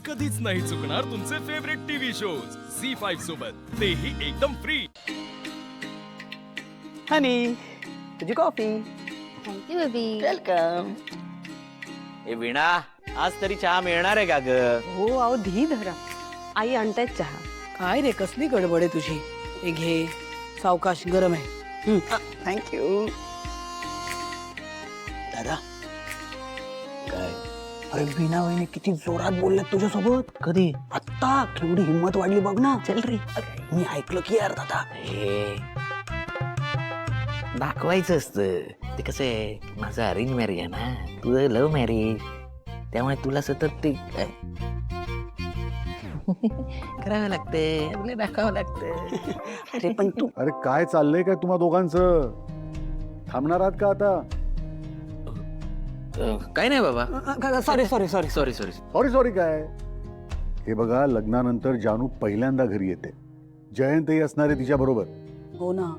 कधीच नाही चुकणार तुमचे फेवरेट टीव्ही शोज झी5 सोबत, तेही एकदम फ्री. हनी, तुझी कॉफी. Thank you baby. वेलकम. ए वीणा, आज तरी चहा मिळणार आहे का ग? हो अहो धी धरा, आई आणतायत चहा. काय रे, कसली गडबड आहे तुझी? हे घे, सावकाश, गरम आहे. थँक्यू. दादा काय? अरे वीणा वहिनी किती जोरात बोलल्यात तुझ्यासोबत. कधी? आत्ता केवढी हिंमत वाढली बघ ना. चल रे. मी ऐकलं की यार दादा. हे दाखवायचं असतं. ते कसं आहे, माझं अरेंज मॅरेज आहे ना, तुझं लव्ह मॅरेज, त्यामुळे तुला सतत ते करावं लागतंय, आपलं दाखवावं लागतं. अरे पण तू अरे काय चाललंय काय तुम्हा दोघांचं? थांबणार आहात का आता? काय नाही बाबा. Sorry sorry sorry sorry sorry. Sorry sorry काय? हे बघा, लग्नानंतर जानू पहिल्यांदा घरी येते. जयंतही असणार आहे तिच्या बरोबर. हो ना.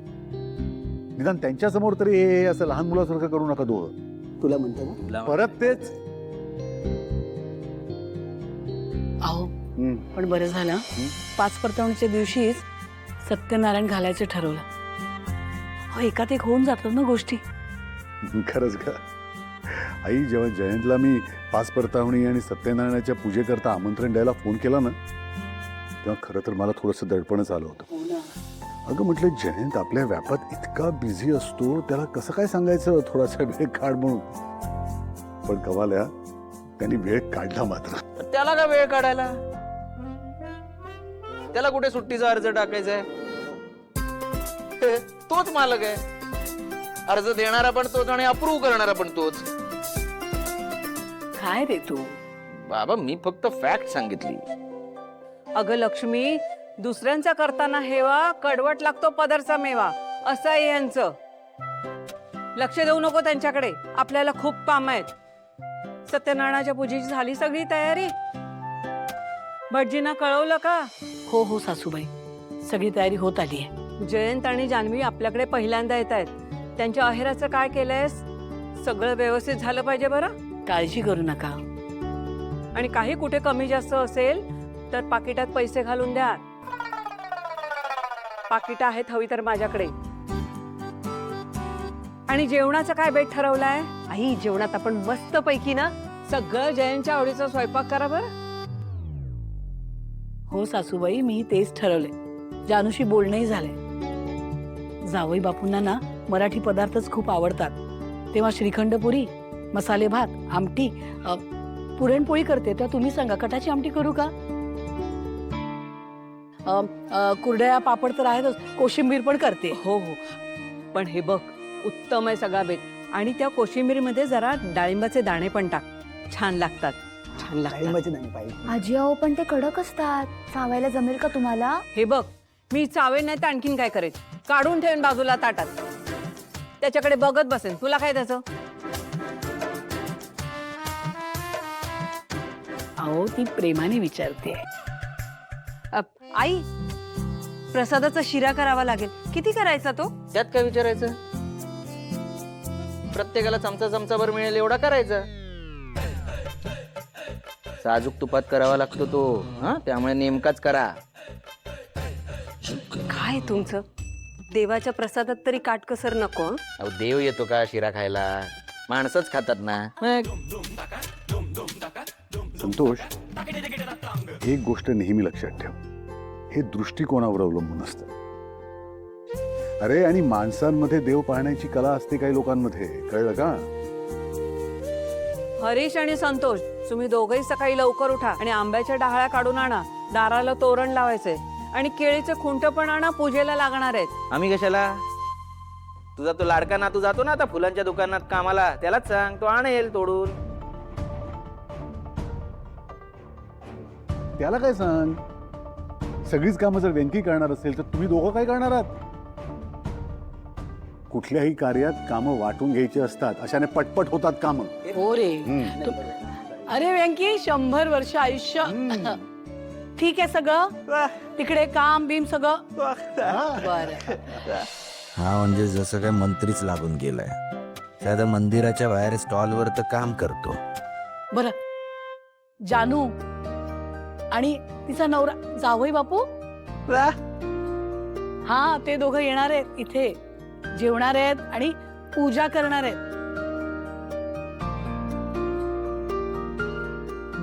निदान त्यांच्या समोर तरी हे असं लहान मुलासारखं करू नका दोघं. तुला म्हणतो ना. परत तेच. अहो पण बरं झालं, 5 परतवणीच्या दिवशीच सत्यनारायण घालायचं ठरवलं. हो, एकात एक होऊन जातात ना गोष्टी. खरंच का? आई, जेव्हा जयंतला मी 5 परतावणी आणि सत्यनारायणाच्या पूजेकरता आमंत्रण द्यायला फोन केला ना, तेव्हा खरं तर मला थोडंसं दडपणच आलं होतं. अगं म्हटलं, जयंत आपल्या व्यापात इतका बिझी असतो, त्याला कसं काय सांगायचं थोडासा वेळ काढ म्हणून. पण कमाल्या, त्यांनी वेळ काढला मात्र. त्याला का वेळ काढायला? त्याला कुठे सुट्टीचा अर्ज टाकायचा आहे? तोच मालक आहे. अर्ज देणारा पण तोच आणि अप्रूव्ह करणारा पण तोच. काय रे तू? बाबा, मी फक्त फॅक्ट सांगितली. अगं लक्ष्मी, दुसऱ्यांचा करताना हेवा कडवट लागतो पदरचा मेवा, असं आहे यांचं. लक्ष देऊ नको त्यांच्याकडे, आपल्याला खूप काम आहेत. सत्यनारायणाच्या पूजेची झाली सगळी तयारी? भटजींना कळवलं का? हो हो सासूबाई, सगळी तयारी होत आली आहे. जयंत आणि जान्हवी आपल्याकडे पहिल्यांदा येत आहेत. त्यांच्या अहेराचं काय केलंयस? सगळं व्यवस्थित झालं पाहिजे बरं. काळजी करू नका. आणि काही कुठे कमी जास्त असेल तर पाकिटात पैसे घालून द्या. पाकिट आहेत हवी तर माझ्याकडे. आणि जेवणाचं काय बेट ठरवलाय? आई, जेवणात आपण मस्त पैकी ना सगळं जयंतच्या आवडीचा स्वयंपाक करा बरं. हो सासूबाई, मी तेच ठरवले. जानूशी बोलणंही झालंय. जावई बापूंना ना मराठी पदार्थच खूप आवडतात. तेव्हा श्रीखंडपुरी, मसाले भात, आमटी, पुरणपोळी करते. तर तुम्ही सांगा, कटाची आमटी करू का? कुरड्या पापड तर आहेतच, कोशिंबीर पण करते. हो हो, पण हे बघ, उत्तम आहे सगळा बेट. आणि त्या कोशिंबीरमध्ये जरा डाळिंबाचे दाणे पण टाक, छान लागतात. छान लागतात. डाळिंबाचे दाणे पाहिजे. आजी अहो, पण ते कडक असतात, चावायला जमेल का तुम्हाला? हे बघ, मी चावेल नाही तर आणखीन काय करेल, काढून ठेवेन बाजूला ताटात. त्याच्याकडे बघत बसेन. तुला काय त्याचं? अहो, ती प्रेमाने विचारते. आई, प्रसादाचा शिरा करावा लागेल. किती करायचा तो? त्यात काय विचारायचं? प्रत्येकाला चमचा चमचाभर मिळेल एवढा करायचा. साजूक तुपात करावा लागतो तो, हा, त्यामुळे नेमकाच करा. काय तुमचं? देवाच्या प्रसादात तरी काटकसर नको. हं? अहो, देव येतो का शिरा खायला? माणसंच खातात ना. संतोष, एक गोष्ट नेहमी लक्षात ठेव, हे दृष्टिकोनावर अवलंबून असतं. अरे, आणि माणसांमध्ये देव पाहण्याची कला असते काही लोकांमध्ये, कळलं का? हरीश आणि संतोष, तुम्ही दोघंही सकाळी लवकर उठा आणि आंब्याच्या डहाळ्या काढून आणा. दाराला तोरण लावायचंय आणि केळीचे खुंट पण आणा, पूजेला लागणार आहेत. आम्ही कशाला? तुझा तो लाडका नातू जातो ना आता फुलांच्या दुकानात कामाला, त्यालाच सांग, तो आणेल तोडून. त्याला काय सांग. सगळीच कामं जर व्यंकी करणार असेल तर तुम्ही दोघं काय करणार आहात? कुठल्याही कार्यात कामं वाटून घ्यायची असतात, अशाने पटपट होतात कामं. हो रे. अरे व्यंकी, 100 वर्ष आयुष्य. ठीक आहे सगळं? तिकडे काम बीम सगळं बरं. हा म्हणजे जसं काय मंत्रीच लागून गेलाय. साध्या मंदिराच्या बाहेर स्टॉलवर तर काम करतो. बरं जानू, आणि तिचा नवरा जावई बापू वा, हा ते दोघं येणार आहेत इथे, जेवणार आहेत आणि पूजा करणार आहेत.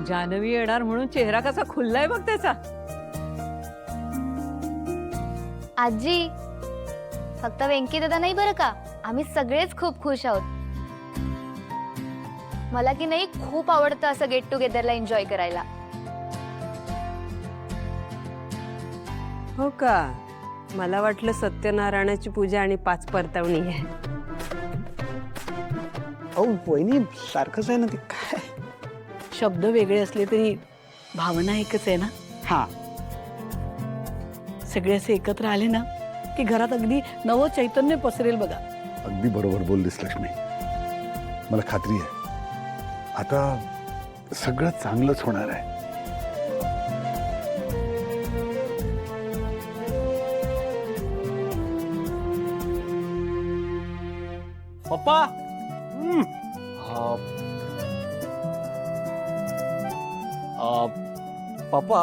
जानवी येणार म्हणून चेहरा कसा खुललाय बघ त्याचा. आजी फक्त वेंकी दादा नाही बरं का, आम्ही सगळेच खूप खुश आहोत. मला की नाही खूप आवडतं असं गेट टुगेदरला एन्जॉय करायला. हो का? मला वाटलं सत्यनारायणाची पूजा आणि 5 परतावणी आहे. अहो वहिनी सारखंच आहे ना ते काय. शब्द वेगळे असले तरी भावना एकच आहे ना. हा, सगळे असे एकत्र आले ना की घरात अगदी नवं चैतन्य पसरेल बघा. अगदी बरोबर बोललीस लक्ष्मी. मला खात्री आहे आता सगळं चांगलंच होणार आहे. पप्पा पप्पा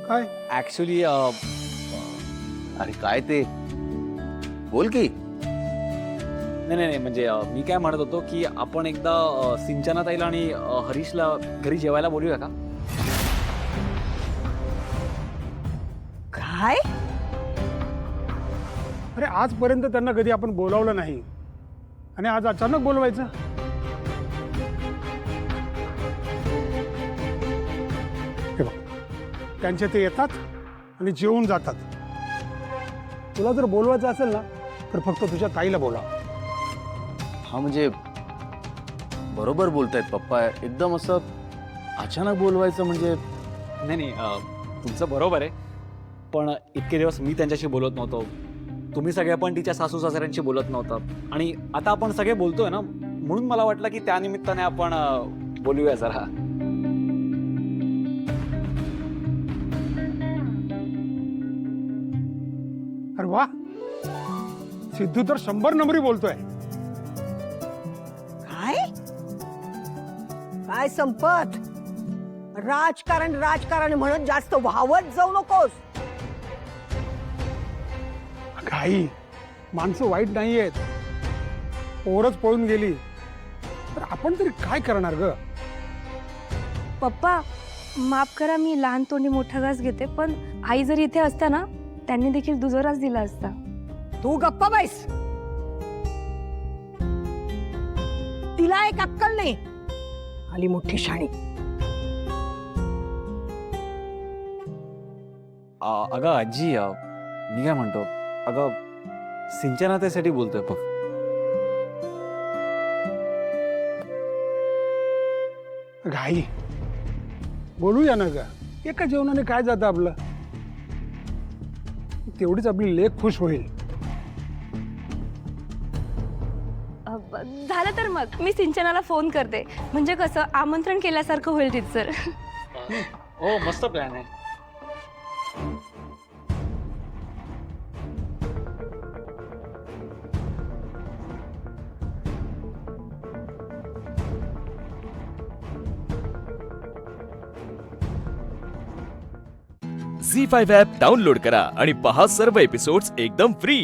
काय? ऍक्च्युली अरे काय ते बोल की. नाही नाही नाही, म्हणजे मी काय म्हणत होतो की आपण एकदा सिंचनाताईला आणि हरीशला घरी जेवायला बोलूया का? काय? अरे आजपर्यंत त्यांना कधी आपण बोलावलं नाही आणि आज अचानक बोलवायचं. हे बघ, त्यांचे ते येतात आणि जेवून जातात. तुला जर बोलवायचं असेल ना तर फक्त तुझ्या ताईला बोला. हा म्हणजे बरोबर बोलतायत पप्पा. एकदम असं अचानक बोलवायचं म्हणजे. नाही नाही तुमचं बरोबर आहे, पण इतके दिवस मी त्यांच्याशी बोलत नव्हतो, तुम्ही सगळे पण तिच्या सासू सासऱ्यांशी बोलत नव्हता आणि आता आपण सगळे बोलतोय ना, म्हणून मला वाटलं की त्यानिमित्ताने आपण बोलूया जरा. अरे वा, सिद्धू तर 100 नंबरी बोलतोय. काय? काय संपत? राजकारण राजकारण म्हणून जास्त व्हावत जाऊ नकोस. काही माणसं वाईट नाही आहेत. पोरच पळून गेली तर आपण तरी काय करणार ग. पप्पा माफ करा, मी लहान तोंडी मोठा घास घेते, पण आई जर इथे असता ना त्यांनी देखील दुजोराच दिला असता. तू गप्पा बैस. तिला एक अक्कल नाही, आली मोठी शाणी. अगं आजी मी काय म्हणतो, अगं सिंचनाताईसाठी बोलतोय बघ. घाई बोलूया ना ग. एका जेवणाने काय जातं आपलं. तेवढीच आपली लेक खुश होईल. झालं तर मग मी सिंचनाला फोन करते, म्हणजे कसं आमंत्रण केल्यासारखं होईल टीचर. हो मस्त प्लॅन आहे. झी5 ॲप डाउनलोड करा आणि पहा सर्व एपिसोड्स एकदम फ्री.